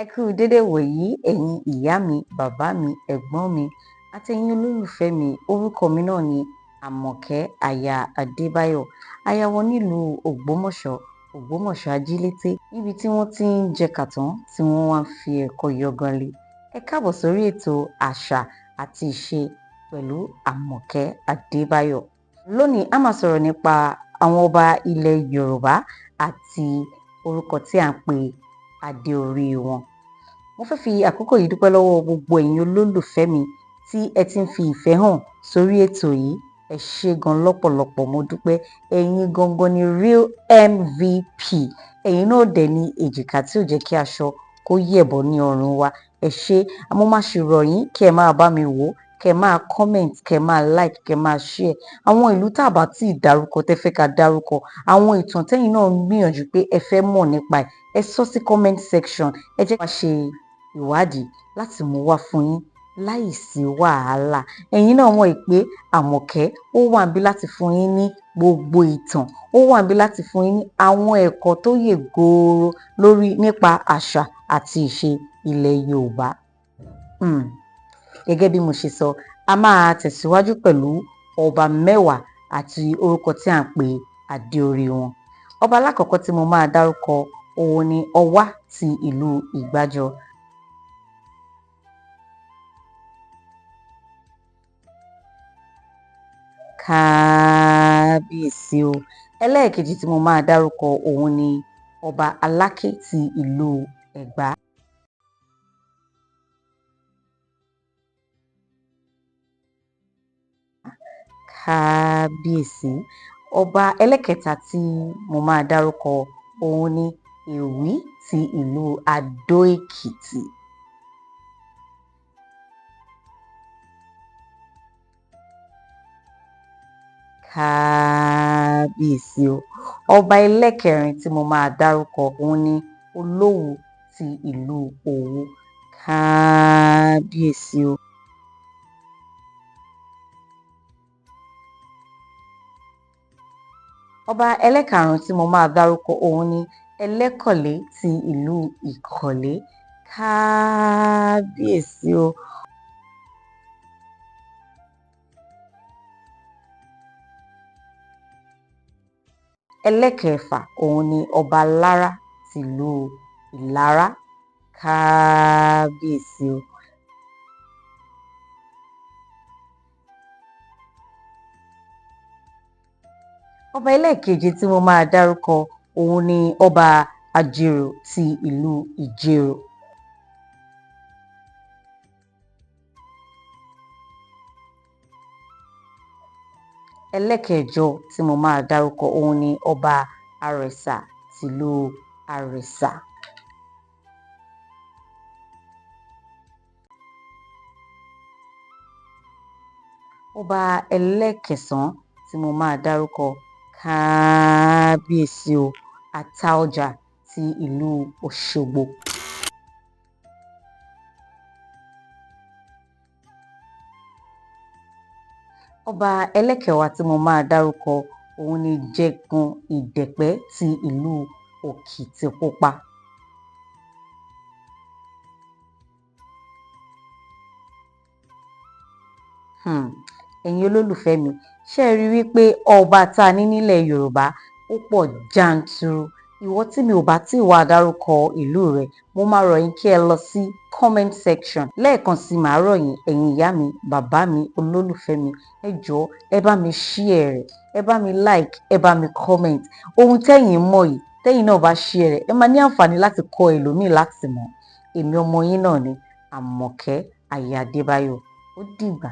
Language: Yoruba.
Ẹ kú dédé wòyí ẹ̀yin ìyá mi, bàbá mi, ẹ̀gbọ́n mi àti ẹ̀yin olólùfẹ́ mi. Orúkọ mi náà ni Àmọ̀kẹ́ aya Adébáyọ̀. Aya wọn nílùú Ògbómọ̀ṣọ́ Ajílété, níbi tí wọ́n ti ń jẹ kàtán tí wọ́n wá ń fi ẹ̀kọ́ yọgan lé. Ẹ káàbọ̀ sórí ètò àṣà àti ìṣe pẹ̀lú Àmọ̀kẹ́ Adébáyọ̀. Lónìí a máa sọ̀rọ̀ nípa àwọn ọba ilẹ̀ Yorùbá àti orúkọ tí à ń pè adé orí wọn. Mo fẹ́ fi àkókò yìí dúpẹ́ lọ́wọ́ gbogbo ẹ̀yin olólùfẹ́ mi tí ẹ ti ń fi ìfẹ́ hàn sórí ètò yìí. Ẹ ṣé gan lọ́pọ̀lọpọ̀, mo dúpẹ́. Ẹ̀yin gangan ni real MVP. Ẹ̀yin náà dẹ̀ ni èjìká tí ò jẹ́ kí aṣọ kó yẹ̀bọ̀ ní ọrùn wa. Ẹ ṣé. Mo máa ṣe rọ̀ yín kí ẹ máa bá mi wò, kí ẹ máa comment, kí ẹ máa like, kí ẹ máa share. Àwọn ìlú tá bá tí ì dárúkọ tẹ́ fẹ́ ká dárúkọ, àwọn ìtàn tẹ́yin náà ń gbìyànjú pé ẹ fẹ́ mọ̀ nípa ẹ̀, ẹ sọ sí comment section. Ẹ jẹ́ ká ṣe ìwádìí láti mú wá fún yín láìsí wàhálà. Ẹ̀yin náà mọ̀ pé Àmọ̀kẹ́ ó wà níbí láti fún yín ní gbogbo ìtàn, ó wà níbí láti fún yín ní àwọn ẹ̀kọ́ tó yè kooro lórí nípa àṣà àti ìṣe ilẹ̀ Yorùbá. Gẹ́gẹ́ bí mo ṣe sọ, a máa tẹ̀síwájú pẹ̀lú ọba mẹ́wàá àti orúkọ tí à ń pè adé orí wọn. Ọba alákọ̀ọ́kọ́ tí mo máa dárúkọ òun ni Ọwá ti ìlú Ìgbàjọ. Kábíyèsí o. Ẹlẹ́ẹ̀kejì tí mo máa dárúkọ òun ni ọba Aláké ti ìlú Ẹ̀gbá. Kábíyèsí. Ọba ẹlẹ́kẹta tí mo máa dárúkọ òun ni Èwí ti ìlú Adó Èkìtì. Kábíyèsí o. Ọba ẹlẹ́kẹrin tí mo máa dárúkọ òun ni Olówù ti ìlú Òwu. Kábíyèsí o. Ọba ẹlẹ́karùn tí mo máa dárúkọ òun ni Ẹlẹ́kọ̀lé ti ìlú Ìkọ̀lé. Kábíyèsí o. Ẹlẹ́kẹfà òun ni ọba Lára ti ìlú Ìlara. Kábíyèsí o. Ọba ẹlẹ́keje tí mo máa dárúkọ òun ni ọba Àjèrò ti ìlú Ìjẹ̀rò. Ẹlẹ́kẹjọ tí mo máa dárúkọ òun ni ọba Àrẹ̀sà ti ìlú Àrẹ̀sà. Ọba ẹlẹ́kẹsàn tí mo máa dárúkọ, kábíyèsí o, Àtaọ̀jà ti ìlú Òṣogbo. Ọba ẹlẹ́kẹwàá tí mo máa dárúkọ òun ni Jẹgun Ìdẹ̀pẹ́ ti ìlú Òkìtìpupa. Ẹ̀yin olólùfẹ́ mi, ṣé ẹ rí wípé ọba tá a ní nílẹ̀ Yorùbá ó pọ̀ jàǹtùrù. Ìwọ tí mi ò bá tí wá dárúkọ ìlú rẹ, mo máa rọ̀ yín kí ẹ lọ sí comment section. Lẹ́ẹ̀kan sí màá rọ̀ yín, ẹ̀yin ìyá mi, bàbá mi, olólùfẹ́ mi, ẹ jọ̀ọ́ ẹ bá mi share rẹ̀, ẹ bá mi like, ẹ bá mi comment. Ohun tẹ́yin mọ̀ yìí, tẹ́yin náà bá share rẹ̀, ẹ máa ní àǹfààní láti kọ́ ẹlòmíì láti mọ̀. Èmi ọmọ yín náà ni Àmọ̀kẹ́ aya Adébáyọ̀. Ó dìgbà.